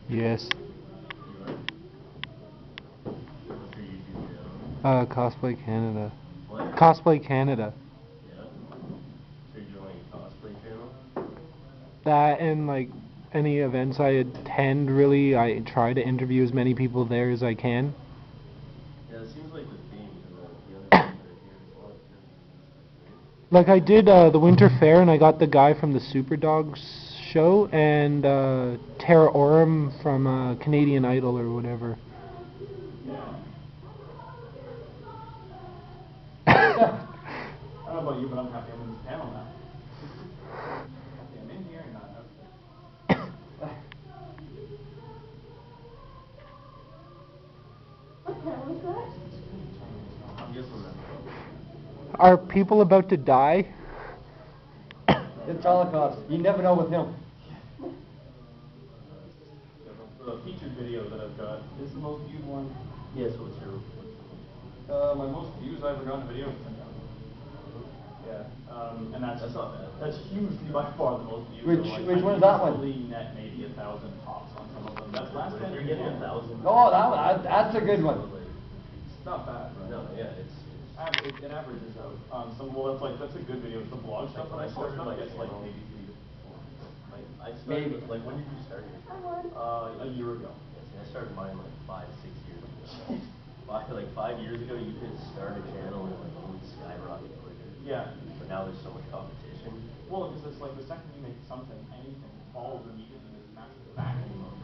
Yes. What's your YouTube channel? Cosplay Canada. What? Cosplay Canada. Yeah. So you're doing a cosplay channel? That and like any events I attend, really, I try to interview as many people there as I can. Yeah, it seems like the theme because the other things that are here is a lot of interviews and stuff, right? Like I did the Winter Fair, and I got the guy from the Super Dogs show, and Tara Oram from Canadian Idol or whatever. Yeah. I don't know about you, but I'm happy I'm in this panel now. Okay, I'm in here and not out there. What panel is that? I'm guessing that's Are people about to die? It's Holocaust. You never know with him. The featured video that I've got is the most viewed one. yeah, so what's your My most views I've ever gotten a video is 10,000. Yeah, and that's not bad. That's hugely by far the most views. Which- So, like, which I one's that one? usually net maybe 1,000 tops on some of them. That's last If time you're getting 1,000. Oh, that's a good one. It's not bad, right? No, yeah, it's It averages out. Well, that's a good video. It's the vlog stuff that I started. I guess like maybe 3 to 4. like I started Maybe. like when did you start your channel? A year ago. Yeah, see, I started mine like 5-6 years ago. Like 5 years ago, you could start a channel and like it would skyrocket quicker. Yeah. But now there's so much competition. Well, because it's like the second you make something, anything falls immediately. There's a massive vacuum of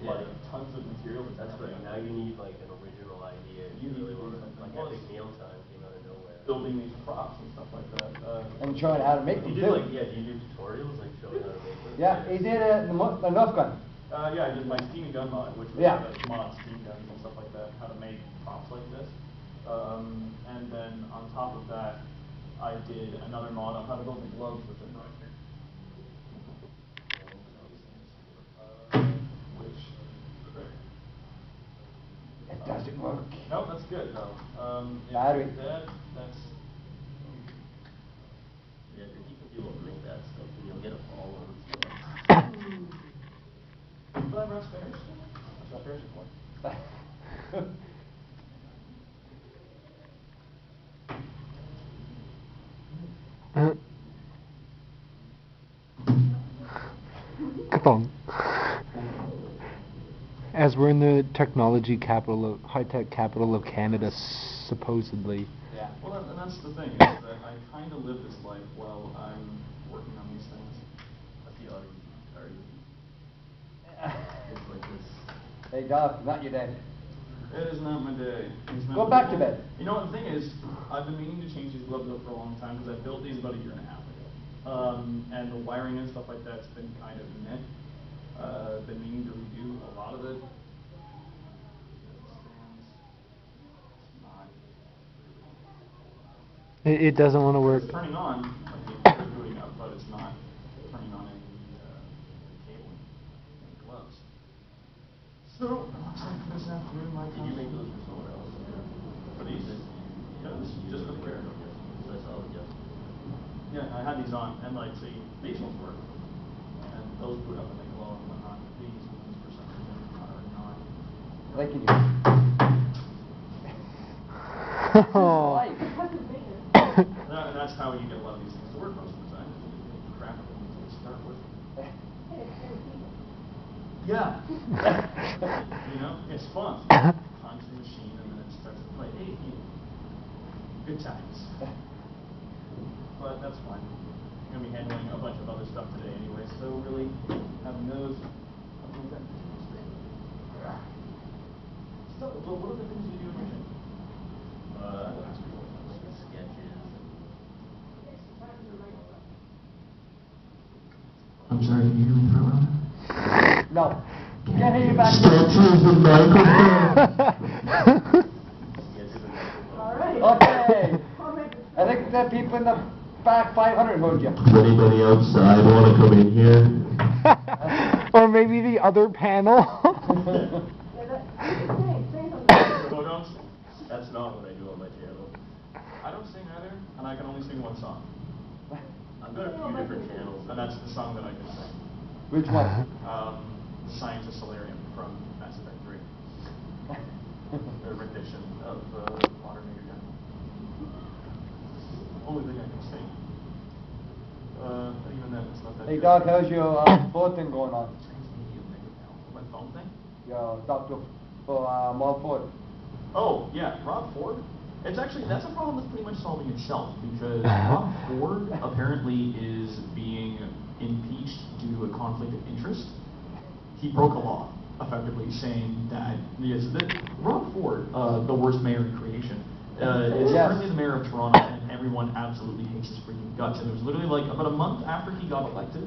like tons of material. That's right. Now you need like an original idea. You really need want to something. like Well, Epic Meal Time came out of nowhere. Building these props and stuff like that. And showing how to make them You did too. like do you do tutorials like showing how to make them? Yeah, he did it in the Nerf gun. Yeah, I did my steam gun mod, which was Yeah. mod steam guns and stuff like that, how to make props like this. And then on top of that, I did another mod on how to build the gloves, which I brought here. Which, It doesn't work. no, that's good though. Battery. That's. Yeah, if you're teaching people to make that stuff, then you'll get a follower and stuff. But I brought spares. That's what spares are for. Kapong. As we're in the technology capital of high-tech capital of Canada, supposedly. Yeah. Well, and that's the thing, is that I kind of live this life while I'm working on these things. That's the are you? It's like this. Hey, Doc, not your day. It is not my day. It's not Go my back day. to bed. You know what the thing is? I've been meaning to change these gloves up for a long time because I built these about a year and a half ago. And the wiring and stuff like that's been kind of meh. Been meaning to redo a lot of it. It doesn't want to work. It's turning on, like it's booting up, but it's not turning on any cabling in the gloves. So, it looks like this afternoon my Did you make those for someone else? For these? Yeah, this is just for the character. So that's all just. Yeah, I had these on, and like, see, these ones work, and those boot up and they glow and whatnot. These ones, for some reason, are not. Like you do. Oh. Life. And that's how you get a lot of these things to work most of the time. You crap them to start with. Yeah. You know, it's fun. Punch the machine, and then it starts to play. Hey, good times. But that's fine. I'm going to be handling a bunch of other stuff today anyway, so really having those. So, what are the things you do in your gym? Sketches. I'm sorry, can you hear me for a moment? No. Can't hear you back. Sketches and microphone. All right. Okay. I think the people in the back 500 heard you. Does anybody outside want to come in here? Or maybe the other panel. Photos? That's not what I do on my channel. I don't sing either, and I can only sing one song. I've got a few different channels. And that's the song that I can sing. Which one? scientist Solarium from Mass Effect 3. A rendition of modern Major General. Only thing I can say. Even then, it's not that Hey good. Doc, how's your phone thing going on? My phone thing? Your Dr. Mal Ford. Oh, yeah, Rob Ford. It's actually, that's a problem that's pretty much solving itself, because Rob Ford apparently is being impeached due to a conflict of interest. He broke a law, effectively saying that, yes, Rob Ford, the worst mayor in creation, is currently the mayor of Toronto, and everyone absolutely hates his freaking guts. And it was literally like about a month after he got elected,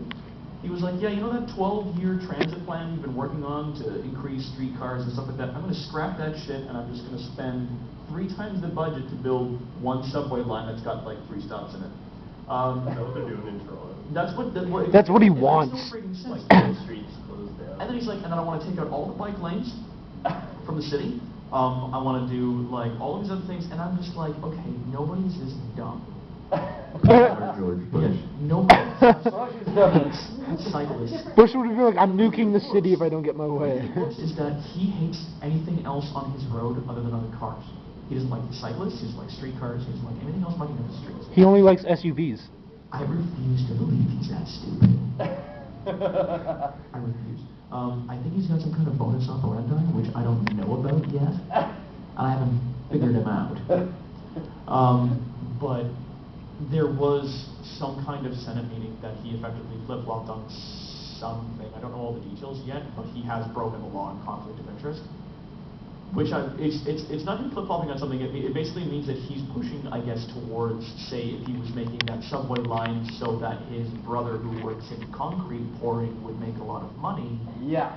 he was like, yeah, you know that 12-year transit plan you've been working on to increase streetcars and stuff like that? I'm going to scrap that shit, and I'm just going to spend 3 times the budget to build one subway line that's got like 3 stops in it. Is that what they're doing in Toronto? That's what he wants. It makes no freaking sense. Like the streets closed down. And then he's like, and then I want to take out all the bike lanes from the city. I want to do like all of these other things, and I'm just like, okay, nobody's this dumb. George Bush. Yeah, nobody hates cyclists. Bush would be like, I'm nuking the city if I don't get my way. Is that he hates anything else on his road other than other cars. He doesn't like the cyclists, he doesn't like streetcars, he doesn't like anything else running in the streets. He only likes SUVs. I refuse to believe he's that stupid. I refuse. I think he's got some kind of bonus operandi, which I don't know about yet. I haven't figured him out. But there was some kind of Senate meeting that he effectively flip-flopped on something. I don't know all the details yet, but he has broken the law on conflict of interest. Which it's not even flip-flopping on something. It basically means that he's pushing, I guess, towards, say, if he was making that subway line so that his brother who works in concrete pouring would make a lot of money. Yeah.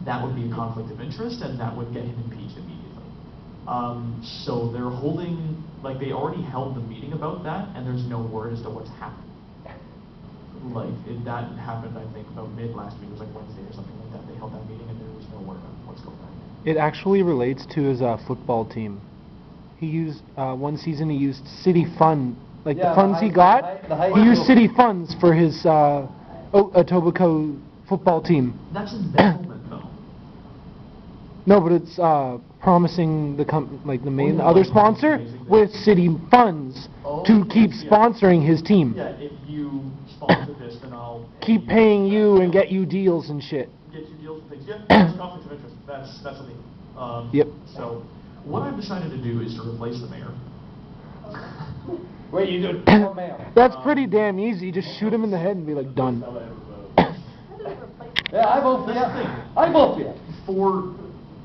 That would be a conflict of interest, and that would get him impeached immediately. So they're holding, like they already held the meeting about that, and there's no word as to what's happening. Like, that happened, I think, about mid-last week. It was like Wednesday or something like that. They held that meeting, and there was no word on what's going on. It actually relates to his football team. He used, one season he used city fund, like the funds he got, he used city funds for his Etobicoke football team. That's embezzlement, though. No, but it's promising the main other sponsor with city funds to keep sponsoring his team. Yeah, if you sponsor this, then I'll Keep paying you and get you deals and shit. get you deals and things. Yeah, that's conflict of interest. That's illegal. Yep. So, what I've decided to do is to replace the mayor. Wait, you do poor mail. That's pretty damn easy. Just shoot him in the head and be like, done. Yeah, I vote for you. That's the thing. I vote for you.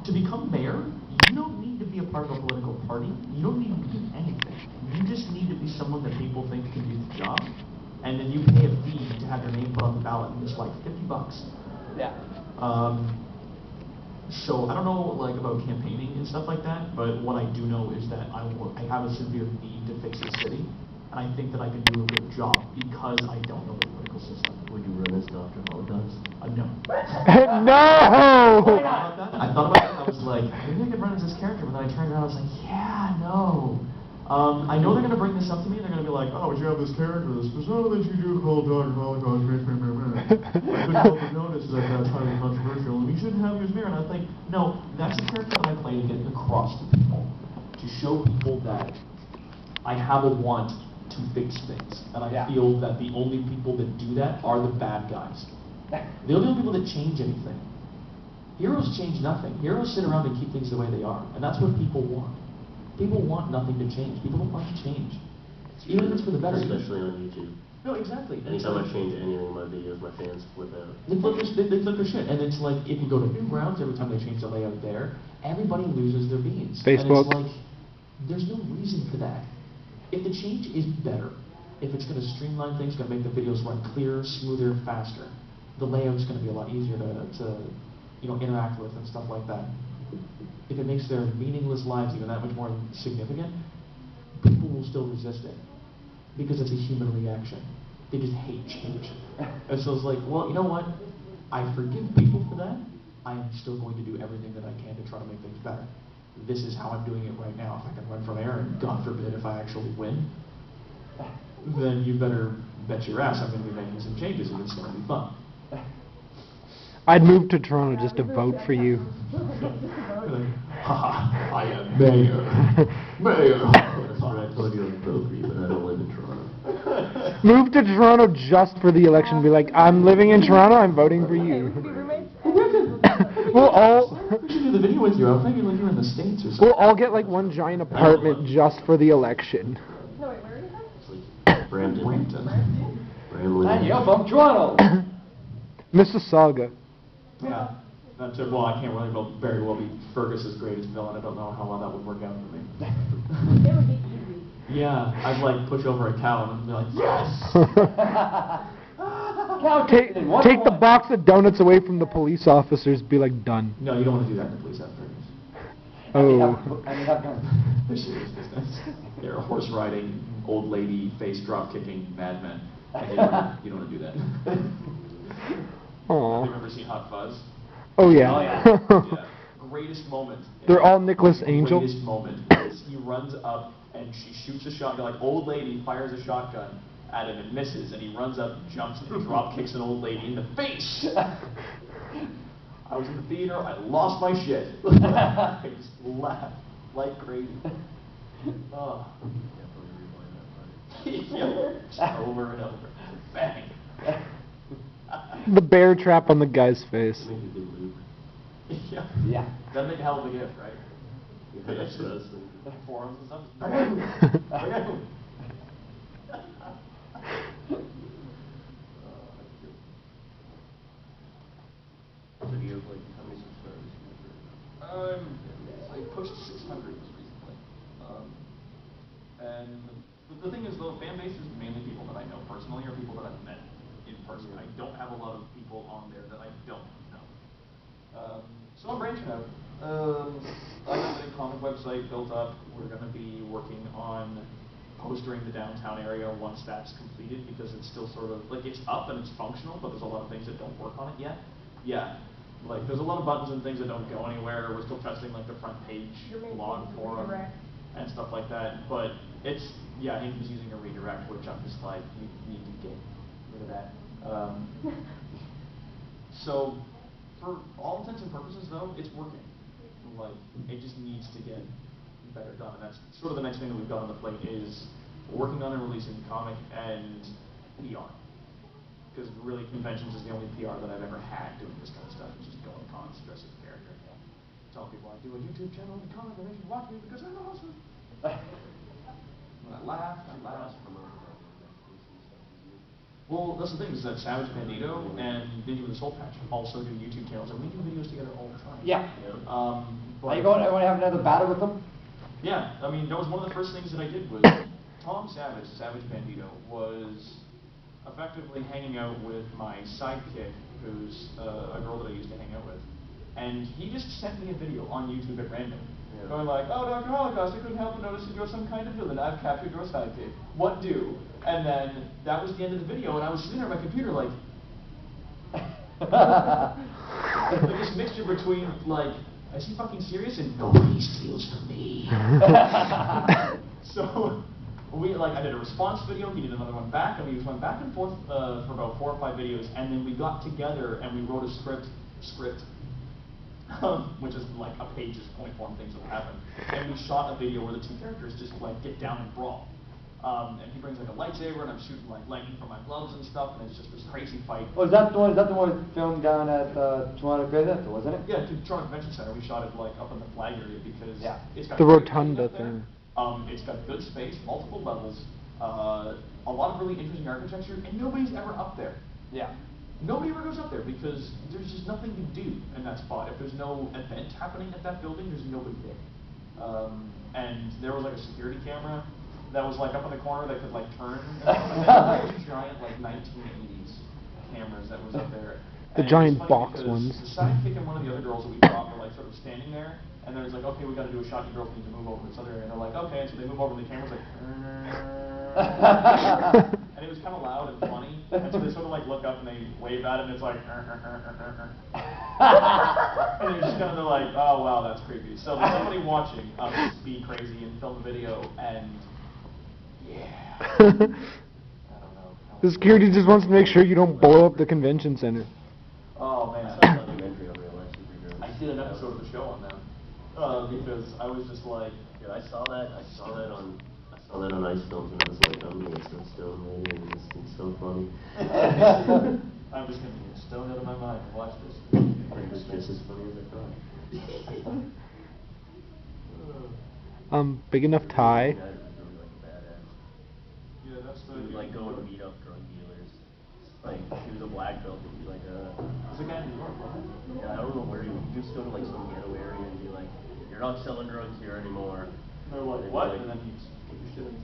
To become mayor, you don't need to be a part of a political party. You don't need to do anything. You just need to be someone that people think can do the job, and then you pay a fee to have your name put on the ballot, and it's like $50. Yeah. So I don't know like about campaigning and stuff like that, but what I do know is that I have a severe need to fix the city, and I think that I can do a good job because I don't know the political system. Would you run as Dr. Ho does? No. No! I thought about that. I was like, maybe I could run as this character, but then I turned around and I was like, yeah, no. I know they're going to bring this up to me, and they're going to be like, oh, you have this character, this persona that you do called Dr. Holocaust. I couldn't help but notice that that's highly controversial, and you shouldn't have your mirror. And I think, no, that's a character that I play to get across to people, to show people that I have a want to fix things. And I feel that the only people that do that are the bad guys. They're the only people that change anything. Heroes change nothing. Heroes sit around and keep things the way they are, and that's what people want. People want nothing to change. People don't want to change. Even if it's for the better. Especially on YouTube. No, exactly. Anytime I change anything in my videos, my fans flip out. They flip their shit. And it's like, if you go to Newgrounds, every time they change the layout there, everybody loses their beans. Facebook. And it's like, there's no reason for that. If the change is better, if it's going to streamline things, going to make the videos run clearer, smoother, faster, the layout's going to be a lot easier to interact with and stuff like that. If it makes their meaningless lives even that much more significant, people will still resist it because it's a human reaction. They just hate change. And so it's like, well, you know what? I forgive people for that. I am still going to do everything that I can to try to make things better. This is how I'm doing it right now. If I can run from air, and God forbid if I actually win, then you better bet your ass I'm going to be making some changes, and it's going to be fun. I'd move to Toronto just to vote for you. Haha, I am mayor. Mayor. That's right, I told you I'd vote for you, but I don't live in Toronto. Move to Toronto just for the election. Be like, I'm living in Toronto, I'm voting for you. We'll all We should do the video with you. I was thinking like you were in the States or something. we'll all get like one giant apartment just for the election. No, wait, where are you from? Brandon. Brampton. And you're from Toronto. Mississauga. Yeah. That's it. Well, I can't really very well be Fergus's greatest villain. I don't know how well that would work out for me. It would be easy. Yeah, I'd like push over a cow and be like, yes! Take the box of donuts away from the police officers. Be like, done. No, you don't want to do that in the police after. Oh. And you have guns. They're serious business. They're a horse riding, old lady, face drop kicking madmen. You don't want to do that. Have Aw. you ever seen Hot Fuzz? Oh yeah. Yeah. Greatest moment. They're all Nicholas Angel. Greatest moment is he runs up and she shoots a shotgun. Like old lady fires a shotgun at him and misses, and he runs up, jumps, and drop kicks an old lady in the face. I was in the theater. I lost my shit. I just laughed like crazy. Oh. Yeah, just over and over. Bang. The bear trap on the guy's face. Make a good loop. Yeah. Yeah. That'd make a hell of a gift, right? Yeah, that's what I was thinking. The forums and stuff. Video of like how many subscribers you have? I pushed 600 recently. And the thing is, though, fan base is mainly people that I know personally or people that I've met in person. I don't have a lot of people on there that I don't know. So I'm branching out. I got a comic website built up. We're going to be working on postering the downtown area once that's completed, because it's still sort of, like, it's up and it's functional, but there's a lot of things that don't work on it yet. Yeah. Like, there's a lot of buttons and things that don't go anywhere. We're still testing, like, the front page blog forum and stuff like that. But it's, yeah, he's using a redirect, which I'm just like, you need to get rid of that. So, for all intents and purposes, though, it's working. Like, it just needs to get better done. And that's sort of the next thing that we've got on the plate is working on and releasing comic and PR. Because really, conventions is the only PR that I've ever had doing this kind of stuff. It's just going cons, dressing as a character. Telling people I do a YouTube channel and a comic and they should watch me because I'm awesome. When I laugh, I laugh. Well, that's the thing, is that Savage Bandito and Ninja with the Soul Patch also do YouTube channels, and we do videos together all the time. Yeah. But Are you going to have another battle with them? yeah, I mean, that was one of the first things that I did was Tom Savage, Savage Bandito, was effectively hanging out with my sidekick, who's a girl that I used to hang out with. And he just sent me a video on YouTube at random. Going like, oh, Dr. Holocaust, I couldn't help but notice that you're some kind of villain. I've captured your sidekick. What do? And then that was the end of the video, and I was sitting there at my computer like, like this mixture between like, is he fucking serious? And nobody steals from me. So I did a response video, he did another one back, and we just went back and forth for about 4 or 5 videos, and then we got together and we wrote a script, which is like a page's point form things that will happen. And we shot a video where the two characters just like get down and brawl. And he brings like a lightsaber, and I'm shooting like lightning from my gloves and stuff, and it's just this crazy fight. Oh, is that the one filmed down at Toronto Creative Center, wasn't it? Yeah, to Toronto Convention Center. We shot it like up in the flag area because it's got The great rotunda lighting up there. thing. It's got good space, multiple levels, a lot of really interesting architecture, and nobody's ever up there. Yeah. Nobody ever goes up there because there's just nothing to do in that spot. If there's no event happening at that building, there's nobody there. And there was like a security camera that was like up in the corner that could like turn. And like those giant like 1980s cameras that was up there. The And giant it was funny box because ones. The sidekick and one of the other girls that we brought were like sort of standing there, and then it's like, okay, we got to do a shot. You girls need to move over to this other area. And they're like, okay. And so they move over, and the camera's like. And it was kind of loud and funny, and so they sort of like look up and they wave at it, and it's like, and they're just kind of like, oh wow, that's creepy. So there's somebody watching us be crazy and film a video, and yeah, I don't know. The security just wants to make sure you don't blow up the convention center. Oh man. did an episode of the show on them because I was just like, Dude, I saw that on Ice Films, and I was like, I'm gonna get stoned later, and this thing's so funny. I'm just gonna get stoned out of my mind and watch this. It was just as funny as I thought. Big enough tie. That is really like a badass. Yeah, that's the. He would like go and meet up drug dealers. Like he was a black belt, he'd be like, There's a guy in New York, wasn't it? yeah, I don't know where he would just go to like some ghetto area and be like, you're not selling drugs here anymore. And they're like, And what? like- And then he's kick your shit in.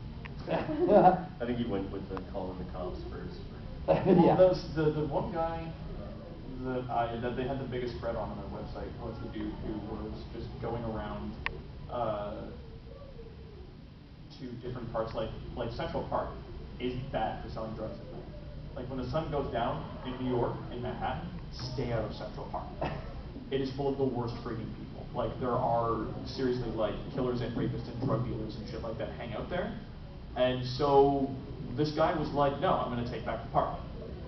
I think he went with the calling the cops first. Well, those, the one guy that they had the biggest spread on their website was the dude who was just going around to different parts, like Central Park is bad for selling drugs at night. Like when the sun goes down in New York, in Manhattan, stay out of Central Park. It is full of the worst freaking people. Like there are seriously like killers and rapists and drug dealers and shit like that hang out there. And so this guy was like, no, I'm going to take back the park.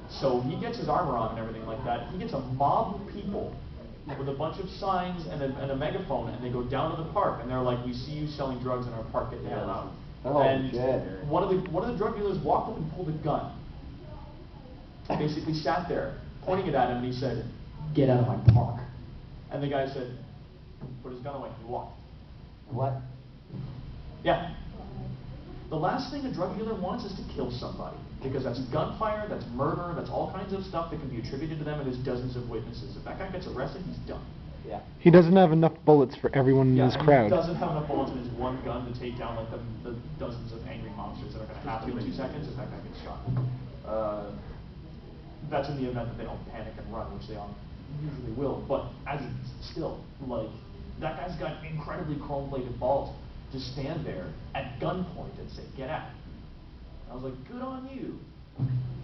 So he gets his armor on and everything like that. He gets a mob of people with a bunch of signs and a megaphone, and they go down to the park, and they're like, we see you selling drugs in our park, get the hell out. Oh, and shit. one of the drug dealers walked up and pulled a gun. Basically sat there, pointing it at him, and he said, get out of my park. And the guy said, put his gun away, and he walked. What? Yeah. The last thing a drug dealer wants is to kill somebody, because that's gunfire, that's murder, that's all kinds of stuff that can be attributed to them, and there's dozens of witnesses. If that guy gets arrested, he's done. Yeah. He doesn't have enough bullets for everyone in Yeah, his and crowd. he doesn't have enough bullets in his one gun to take down like the dozens of angry monsters that are going to happen in 2 seconds if that guy gets shot. That's in the event that they don't panic and run, which they usually will. But as it's still, like, that guy's got incredibly chrome-plated balls to stand there at gunpoint and say, get out. I was like, good on you.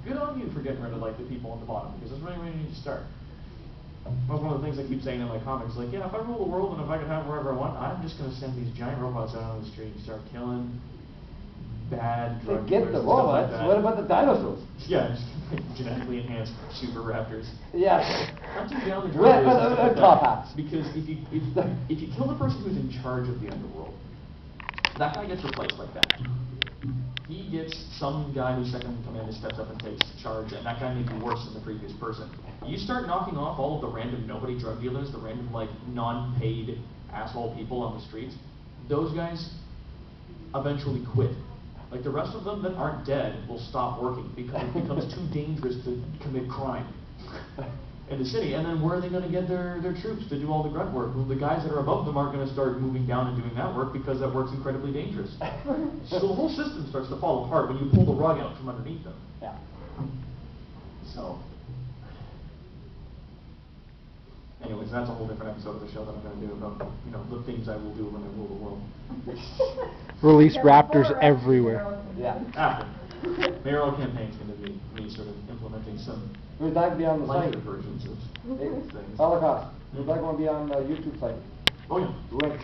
Good on you for getting rid of like the people on the bottom, because that's really where you need to start. That's one of the things I keep saying in my comics, like, yeah, if I rule the world and if I could have wherever I want, I'm just going to send these giant robots out on the street and start killing bad drug Get dealers the and stuff like robots. that. What about the dinosaurs? Yeah, just like, genetically enhanced super raptors. Yeah. Hunting down the Well, drug dealers and stuff like top that, hats. because if you kill the person who's in charge of the underworld, that guy gets replaced like that. He gets some guy who's second in command who steps up and takes charge, and that guy may be worse than the previous person. You start knocking off all of the random nobody drug dealers, the random like non-paid asshole people on the streets, those guys eventually quit. Like the rest of them that aren't dead will stop working because it becomes too dangerous to commit crime in the city. And then where are they going to get their troops to do all the grunt work? Well, the guys that are above them aren't going to start moving down and doing that work because that work's incredibly dangerous. So the whole system starts to fall apart when you pull the rug out from underneath them. Yeah. So, anyways, that's a whole different episode of the show that I'm going to do about, you know, the things I will do when I rule the world. Release There were raptors 4 everywhere. Yeah. After. Mayoral campaign's going to be me sort of implementing some Would that be on the site? lighter versions of things. Holocaust. Would that going to be on the YouTube site? Oh yeah. Link.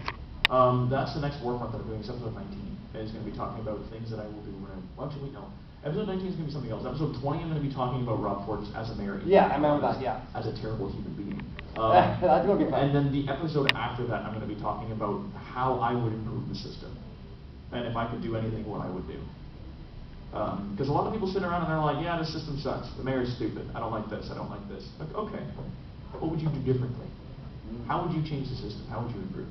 That's the next Warfront that I'm doing. It's episode 19. It's going to be talking about things that I will do when well, actually, no. Episode 19 is going to be something else. Episode 20, I'm going to be talking about Rob Ford as a mayor. Yeah, I remember that, yeah. As a terrible human being. That's going to be fun. And then the episode after that, I'm going to be talking about how I would improve the system. And if I could do anything, what I would do. Because a lot of people sit around and they're like, yeah, the system sucks. The mayor's stupid. I don't like this. I don't like this. Like, okay. What would you do differently? How would you change the system? How would you improve?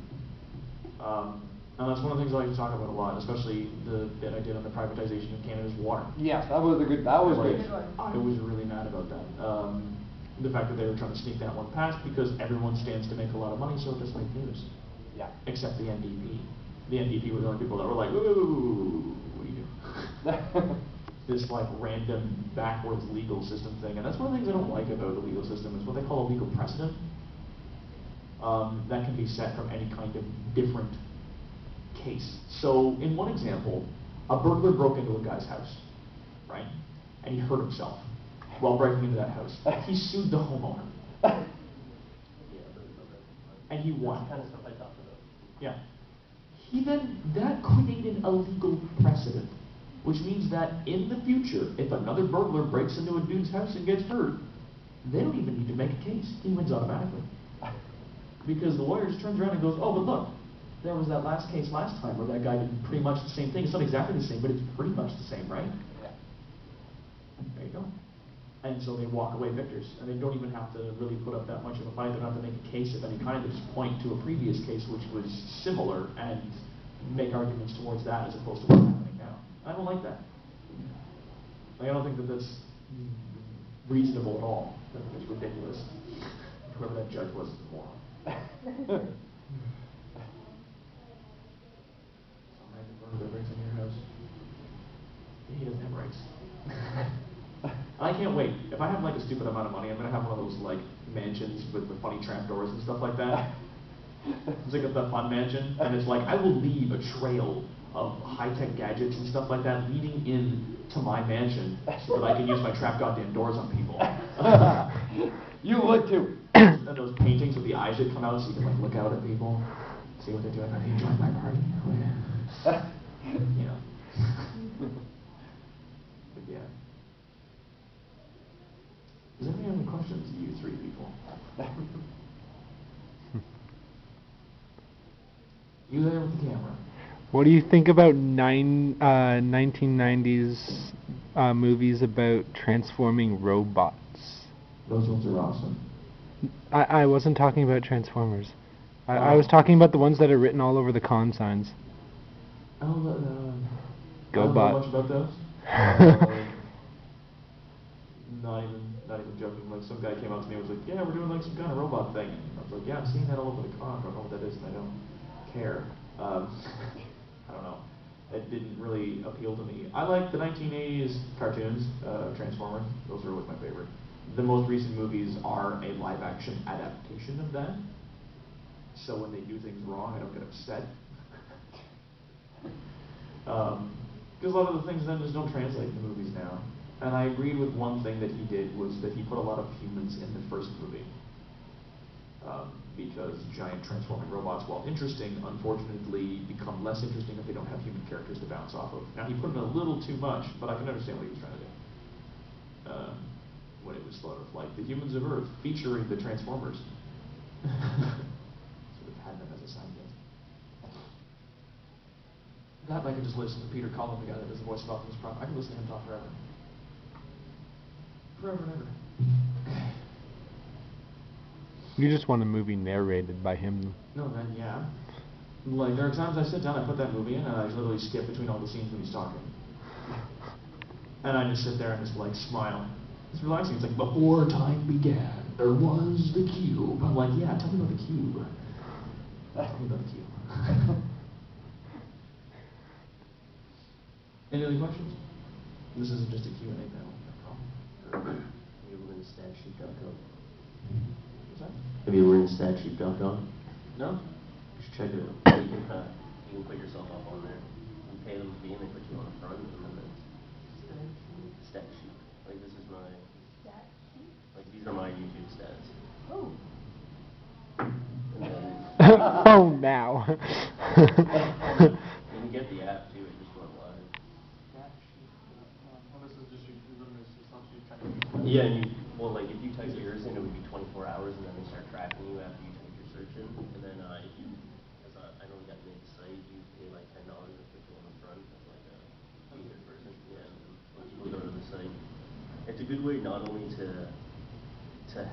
And that's one of the things I like to talk about a lot, especially the bit I did on the privatization of Canada's water. Yes, that was good. That was Like, good. I was really mad about that. The fact that they were trying to sneak that one past because everyone stands to make a lot of money, so it doesn't make news. Yeah. Except the NDP. The NDP were the only people that were like, ooh, what do you do? This like random backwards legal system thing, and that's one of the things I don't like about the legal system is what they call a legal precedent. That can be set from any kind of different case. So in one example, a burglar broke into a guy's house, right? And he hurt himself while breaking into that house. He sued the homeowner. And he won. Kind of stuff I talked about. Yeah. That created a legal precedent, which means that in the future, if another burglar breaks into a dude's house and gets hurt, they don't even need to make a case. He wins automatically. Because the lawyer just turns around and goes, oh, but look, there was that last case last time where that guy did pretty much the same thing. It's not exactly the same, but it's pretty much the same, right? Yeah. There you go. And so they walk away victors, and they don't even have to really put up that much of a fight. They don't have to make a case of any kind. They just point to a previous case which was similar and make arguments towards that as opposed to what's happening now. I don't like that. Like, I don't think that that's reasonable at all. I think it's ridiculous. Whoever that judge was is a moron. Some random burner that breaks into your house. He doesn't have rights. I can't wait. If I have like a stupid amount of money, I'm gonna have one of those like mansions with the funny trapdoors and stuff like that. It's like the fun mansion, and it's like I will leave a trail of high-tech gadgets and stuff like that leading in to my mansion so that I can use my trap goddamn doors on people. You would too. And those paintings with the eyes that come out so you can like look out at people, see what they're doing. Are they enjoying my party? Oh, yeah. You know. But yeah. Does anybody have any questions, you three people? You there with the camera. What do you think about 1990s movies about transforming robots? Those ones are awesome. I wasn't talking about Transformers. I was talking about the ones that are written all over the con signs. Oh, Go I don't bot. know much about those. Not even joking. Like some guy came up to me and was like, "Yeah, we're doing like some kind of robot thing." I was like, "Yeah, I'm seeing that all over the con. I don't know what that is, and I don't care." I don't know. It didn't really appeal to me. I like the 1980s cartoons, Transformers. Those are always my favorite. The most recent movies are a live-action adaptation of that. So when they do things wrong, I don't get upset. Because a lot of the things then just don't translate in the movies now. And I agreed with one thing that he did was that he put a lot of humans in the first movie. Because giant transforming robots, while interesting, unfortunately become less interesting if they don't have human characters to bounce off of. Now he put in a little too much, but I can understand what he was trying to do. When it was sort of like the humans of Earth featuring the Transformers. Sort of had them as a side gig. God, I could just listen to Peter Cullen, the guy that does the voice of Optimus Prime. I could listen to him talk forever. Forever and ever. You just want a movie narrated by him. No, then yeah. Like, there are times I sit down, I put that movie in, and I literally skip between all the scenes when he's talking. And I just sit there and just, like, smile. It's relaxing. It's like, before time began, there was the cube. I'm like, yeah, tell me about the cube. Tell me about the cube. Any other questions? This isn't just a Q&A panel. You ever been to statsheet.com? What's that? Have you ever been to statsheet.com? No? You should check it out. You can put yourself up on there. You pay them a fee and they put you on the front, and then it's stat sheet. Like this is my, Stat sheet? like these are my YouTube stats. Oh. And then Oh, now. you can get the app too. It just went live. Yeah, and well, like if you type yours in, it would be 24 hours, and then they start tracking you after you type your search in. And then if you, as I know we got to make the site, you pay like $10 to put you on the front as like a featured person. Yeah, and when people go to the site, it's a good way not only to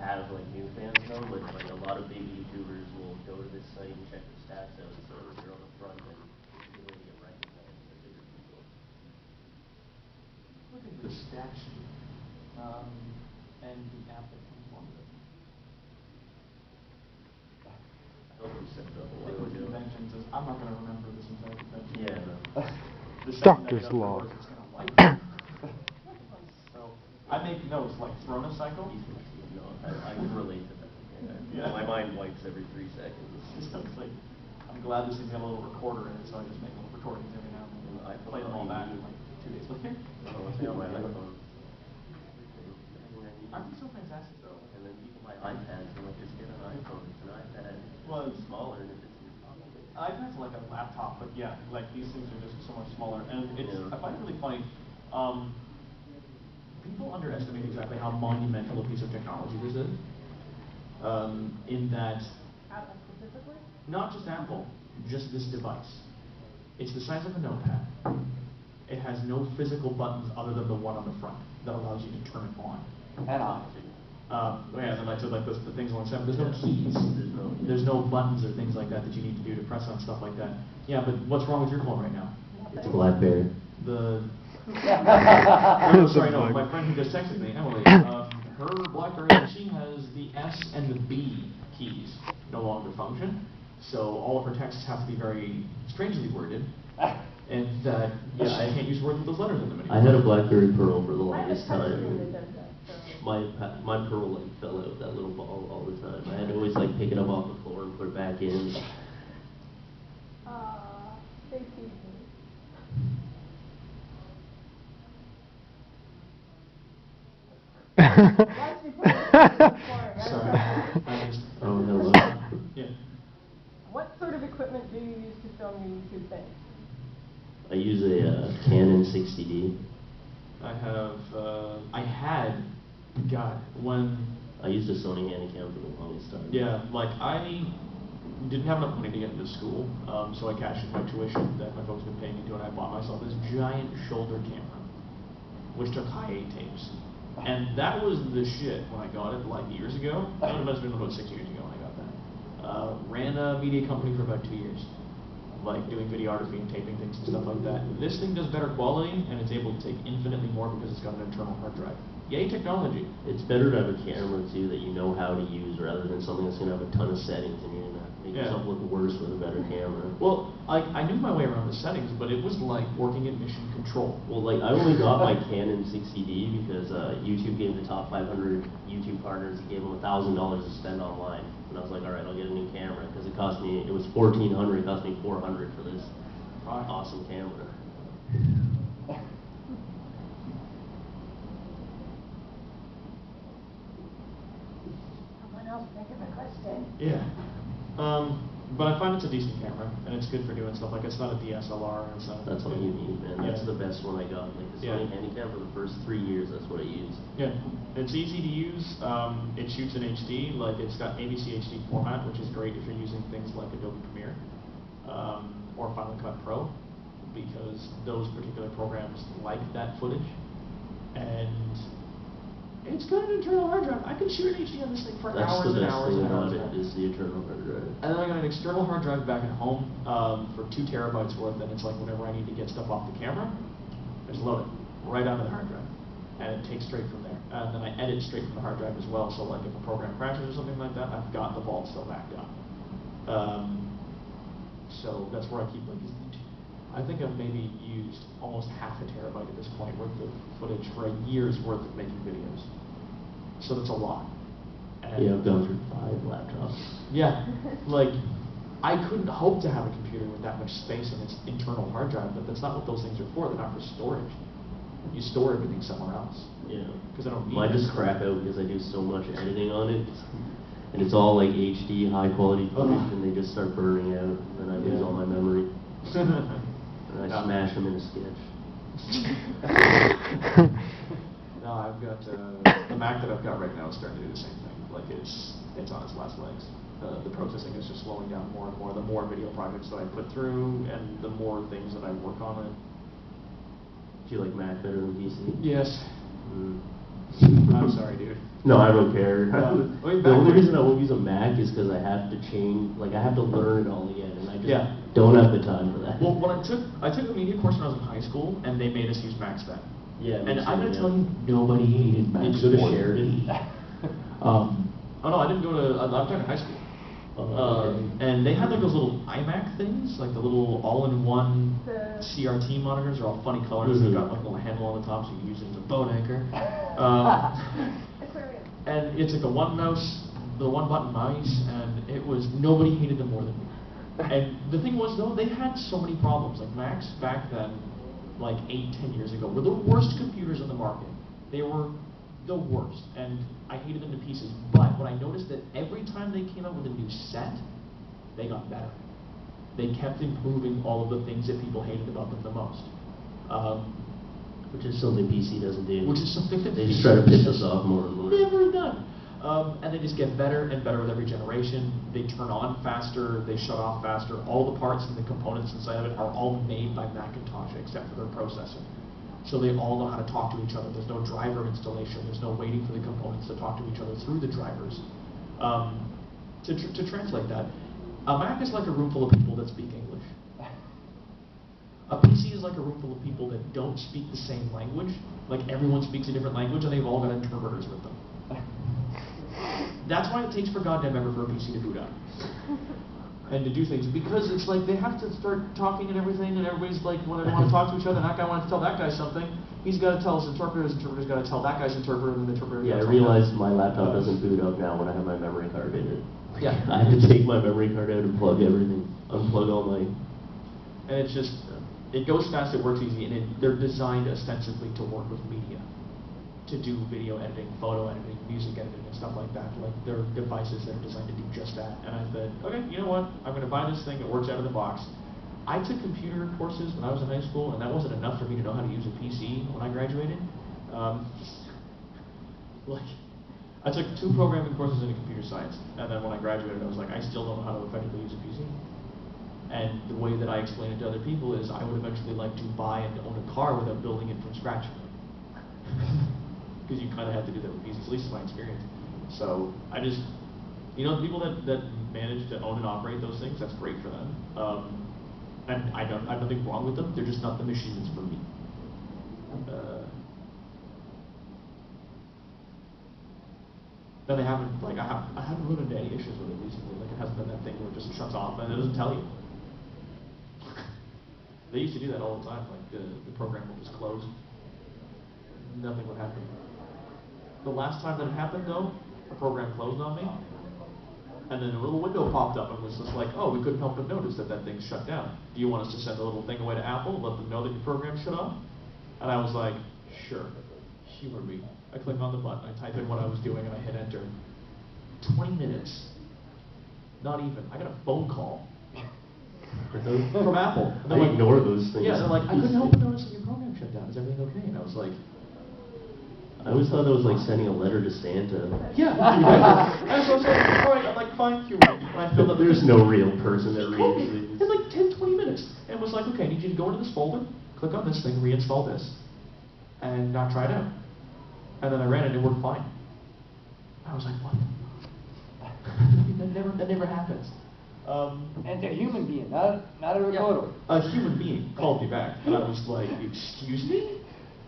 have like new fans come, but like a lot of big YouTubers will go to this site and check the stats out. So if you're on the front, then it's a good way to get recognized by bigger people. Look at the stat sheet. And the app that comes along with it. I hope we set it up a They while put ago. conventions as, I'm not going to remember this entire convention. Yeah, no. The second Doctor's I get log. up the doors, it's going to wipe. So, I make notes like Throna cycle. No, I can relate to that. Yeah. My mind wipes every 3 seconds. So it's like, I'm glad this thing's got a little recorder in it, so I just make little recordings every now and then. I Play them all back like 2 days later. Oh, it's on my iPhone. Aren't they so fantastic though? And then people buy iPads, and like, just get an iPhone. It's an iPad. Well, It's smaller, and it fits in your pocket. iPad's like a laptop, but yeah, like these things are just so much smaller. And it's, Yeah. I find it really funny. People underestimate exactly how monumental a piece of technology this is. In that Apple specifically? Not just Apple, just this device. It's the size of a notepad. It has no physical buttons other than the one on the front that allows you to turn it on. And off. Yeah, and then I said like the things on seven. There's no keys. There's no buttons or things like that that you need to do to press on stuff like that. Yeah, but what's wrong with your phone right now? It's a BlackBerry. The no, sorry, no. My friend who just texted me, Emily, her BlackBerry machine has the S and the B keys no longer function, so all of her texts have to be very strangely worded, and yeah, I can't use words with those letters in them anymore. I had a BlackBerry Pearl for the I have a longest touch screen that time. does that, so. My Pearl like fell out that little ball all the time. I had to always like pick it up off the floor and put it back in. They tease me. Watch me put it Sorry. Oh, hello. Yeah. What sort of equipment do you use to film your YouTube things? I use a Canon 60D. I had, God, when, I used a Sony Handycam for the longest time. yeah, like I didn't have enough money to get into school, so I cashed in my tuition that my folks had been paying me to, and I bought myself this giant shoulder camera, which took high 8 tapes. And that was the shit when I got it like years ago. It must have been about 6 years ago when I got that. Ran a media company for about 2 years, like doing videography and taping things and stuff like that. This thing does better quality, and it's able to take infinitely more because it's got an internal hard drive. Yay, technology. It's better to have a camera too that you know how to use rather than something that's going to have a ton of settings and you're going to make Yeah. yourself look worse with a better camera. Well, I knew my way around the settings, but it was like working in mission control. Well, like I only got my Canon 60D because YouTube gave the top 500 YouTube partners, he gave them $1,000 to spend online. And I was like, all right, I'll get a new camera because it was $1,400, it cost me $400 for this awesome camera. Someone else think of a question. Yeah. But I find it's a decent camera, and it's good for doing stuff like it's not a DSLR. It's not. That's all you need, man. That's Yeah. the best one I got. Like the Yeah. Sony Handycam for the first 3 years, that's what I used. Yeah, it's easy to use. It shoots in HD, like it's got ABC HD format, which is great if you're using things like Adobe Premiere or Final Cut Pro, because those particular programs like that footage. And it's got an internal hard drive. I could shoot in HD on this thing for That's hours the and best hours thing and hours. about it is the internal hard drive. And then I got an external hard drive back at home for 2 terabytes worth, and it's like whenever I need to get stuff off the camera, I just load it right onto the hard drive, and it takes straight from there. And then I edit straight from the hard drive as well, so like if a program crashes or something like that, I've got the vault still backed up. So that's where I keep like, I think I've maybe used almost half a terabyte at this point worth of footage for a year's worth of making videos. So that's a lot. And Yeah, I've gone through 5 laptops. yeah, like, I couldn't hope to have a computer with that much space in its internal hard drive, but that's not what those things are for. They're not for storage. You store everything somewhere else. Yeah. Because I don't need Mine it. just crap out because I do so much editing on it. And it's all like HD, high quality footage, and they just start burning out, and I lose all my memory. And I smash them in a sketch. No, I've got, the Mac that I've got right now is starting to do the same thing. Like, it's on its last legs. The processing is just slowing down more and more. The more video projects that I put through, and the more things that I work on it. Do you like Mac better than PC? Yes. Mm. I'm sorry, dude. No, I don't care. I mean, The only back- reason I won't use a Mac is because I have to change, like I have to learn it all again, and I just Yeah. don't have the time for that. Well, when I took a media course when I was in high school, and they made us use Macs then. Yeah, me And I'm too, gonna yeah. tell you, Nobody hated Max. Did you go to Sheridan? oh no, I didn't go to. I've done high school. Okay. And they had like those little iMac things, like the little all-in-one The- CRT monitors. They're all funny colors. They've got like a little handle on the top, so you can use it as a boat anchor. Aquarium. And it's like the one button mouse, and it was, nobody hated them more than me. And the thing was though, they had so many problems. Like Macs back then, like 8-10 years ago, were the worst computers in the market. They were the worst, and I hated them to pieces. But when I noticed that every time they came out with a new set, they got better. They kept improving all of the things that people hated about them the most. Which is something PC doesn't do. Which is something that They just try to piss us off more and more. never done. And they just get better and better with every generation. They turn on faster, they shut off faster. All the parts and the components inside of it are all made by Macintosh except for their processor. So they all know how to talk to each other. There's no driver installation. There's no waiting for the components to talk to each other through the drivers. To translate that, a Mac is like a room full of people that speak English. A PC is like a room full of people that don't speak the same language. Like everyone speaks a different language and they've all got interpreters with them. That's why it takes for goddamn ever for a PC to boot up. And to do things, because it's like they have to start talking and everything, and everybody's like, when they want to talk to each other, and that guy wants to tell that guy something, he's got to tell his interpreter's got to tell that guy's interpreter, and then the interpreter. Yeah, I realize my laptop doesn't boot up now when I have my memory card in it. Yeah. I have to take my memory card out and plug everything, unplug all my. And it's just, it goes fast, it works easy, and they're designed ostensibly to work with media, to do video editing, photo editing, music editing, and stuff like that. Like, they're devices that are designed to do just that. And I said, okay, you know what? I'm going to buy this thing. It works out of the box. I took computer courses when I was in high school, and that wasn't enough for me to know how to use a PC when I graduated. Like, I took 2 programming courses in computer science, and then when I graduated, I was like, I still don't know how to effectively use a PC. And the way that I explain it to other people is I would eventually like to buy and own a car without building it from scratch. Because you kind of have to do that with PCs, at least in my experience. So I just, you know, the people that manage to own and operate those things, that's great for them. And I have nothing wrong with them. They're just not the machines for me. Then they haven't, like, I haven't run into any issues with it recently. Like, it hasn't been that thing where it just shuts off and it doesn't tell you. They used to do that all the time. Like, the program will just close. Nothing would happen. The last time that it happened, though, the program closed on me, and then a little window popped up and was just like, oh, we couldn't help but notice that that thing's shut down. Do you want us to send a little thing away to Apple and let them know that your program's shut off? And I was like, sure, humor me. I click on the button, I type in what I was doing, and I hit enter. 20 minutes. Not even. I got a phone call from Apple. I ignore those things. Yeah, they're like, I couldn't help but notice that your program shut down. Is everything okay? And I was like, I always thought that was like sending a letter to Santa. yeah. And so I was like, all right, I'm like, fine, humor me. And I filled up There's no real person that called me reads these. in like 10, 20 minutes. And was like, okay, I need you to go into this folder, click on this thing, reinstall this, and not try it out. And then I ran it, and it worked fine. I was like, what? that never happens. And they're human being, not a recorder. A human being called me back, and I was like, excuse me?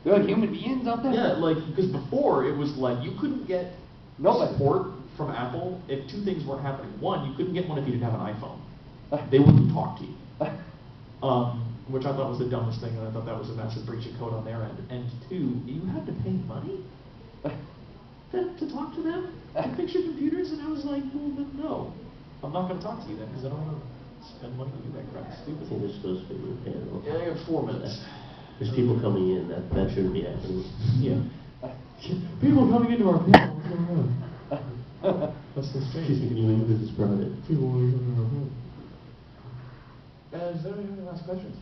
There are human beings out there? Yeah, like, because before it was like, you couldn't get Nobody. support from Apple if 2 things weren't happening. 1, you couldn't get one if you didn't have an iPhone. They wouldn't talk to you. Which I thought was the dumbest thing, and I thought that was a massive breach of code on their end. And 2, you had to pay money to talk to them, to fix your computers, and I was like, well, then no. I'm not going to talk to you then, because I don't want to spend money to do that crap. It's stupid. See, they're supposed to be your panel. Yeah, I got 4 minutes. There's people coming in, that shouldn't be happening. Yeah. People coming into our panel, what's going on? That's so strange. Excuse me, can you leave this is private? People coming into our panel. Is there any last questions?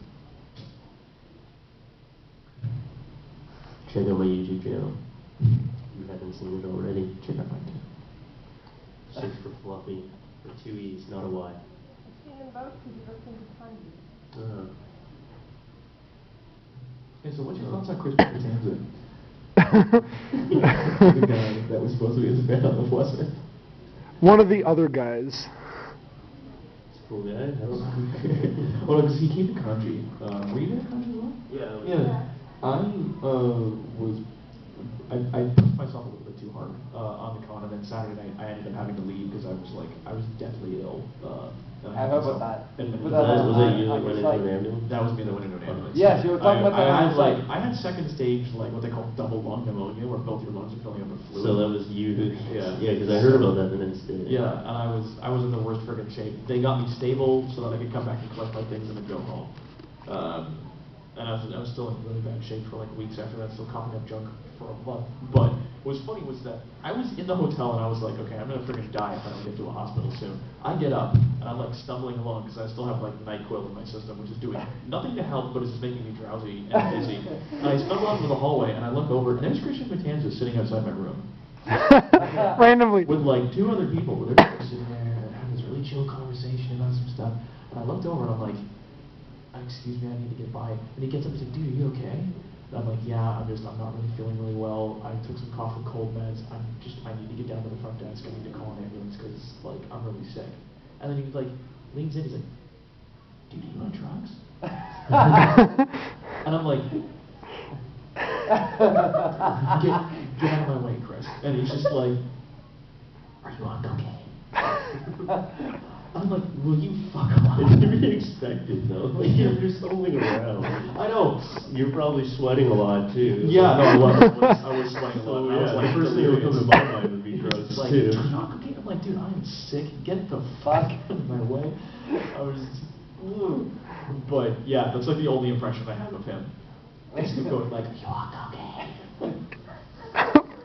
Check out my YouTube channel. You haven't seen it already. Check out mine too. 6 for Fluffy, for 2 E's, not a Y. I've seen them both because you both seem to find you. Okay, so what's your thoughts on Chris Patanza? The guy that was supposed to be his band on the wasn't. One of the other guys. It's a cool guy. I don't know. Well, because he came to country. Were you in country as well? Yeah. Yeah. I pushed myself a little bit too hard on the con, and then Saturday night I ended up having to leave because I was deathly ill. And I heard about that. Was that you that went into an ambulance? That was me that went into an ambulance. Yes, you were talking about that on the site. I had second stage, like what they call double lung pneumonia, where both your lungs are filling up with fluid. So that was you who, Yeah. yeah, because I heard about that the next day. Yeah, and I was in the worst friggin' shape. They got me stable so that I could come back and collect my things and then go home. And I was still in really bad shape for like weeks after that, still coughing up junk for a month. But what was funny was that I was in the hotel and I was like, okay, I'm gonna friggin' die if I don't get to a hospital soon. I get up and I'm like stumbling along because I still have like NyQuil in my system, which is doing nothing to help, but it's just making me drowsy and dizzy. And I stumble out into the hallway and I look over and there's Christian Matanza sitting outside my room. Randomly. with like 2 other people. They're just sitting there having this really chill conversation about some stuff. And I looked over and I'm like, excuse me, I need to get by. And he gets up and he's like, dude, are you okay? And I'm like, yeah, I'm not really feeling really well. I took some cough and cold meds. I need to get down to the front desk. I need to call an ambulance because like I'm really sick. And then he like leans in. He's like, dude, are you on drugs? And I'm like, get out of my way, Chris. And he's just like, are you on cocaine? I'm like, will you fuck off? It's to be expected, though. Like, you're stomping around. I know. You're probably sweating a lot, too. Yeah, no, I was sweating a lot. So, And I was yeah, like, the first thing that would come to my mind would be drugs, It's like, too. "Are you on cocaine?" I'm like, dude, I'm sick. Get the fuck out of my way. I was, but yeah, that's like the only impression I have of him. He's going like, you on cocaine?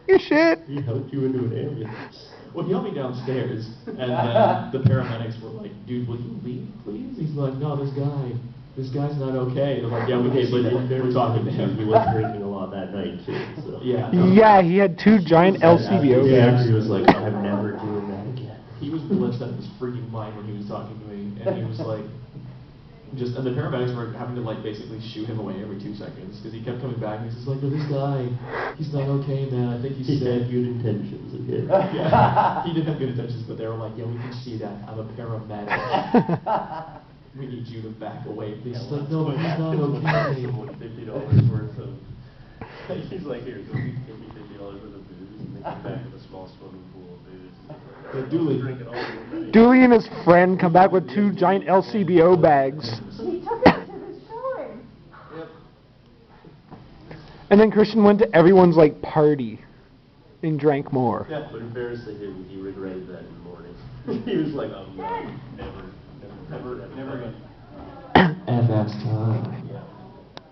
You shit. He helped you into an ambulance. Well, he helped me downstairs, and then the paramedics were like, dude, will you leave, please? He's like, no, this guy's not okay. And I'm like, yeah, Okay, but we're talking to him. He was drinking a lot that night, too, so. Yeah. Yeah, he had 2 giant LCBO He bags. actually was like, I'm never doing that again. He was blitzed out of his freaking mind when he was talking to me, and he was like, and the paramedics were having to like basically shoo him away every 2 seconds because he kept coming back and he's just like, no, this guy, he's not okay, man. I think he's He sick. had good intentions, okay? Yeah, he did have good intentions, but they were like, yeah, we can see that. I'm a paramedic. We need you to back away, please. He's like, no, but he's not okay. $50 worth of. He's like, here, go get me $50 worth of booze, and they come back with a small swimming pool of booze. Yeah, Dooley. Drinking all the Dooley and his friend come back with 2 giant LCBO bags. He took it to his showing. And then Christian went to everyone's like party and drank more. Yeah, but in fairness to him, he regretted that in the morning. He was like, never again. And that's time.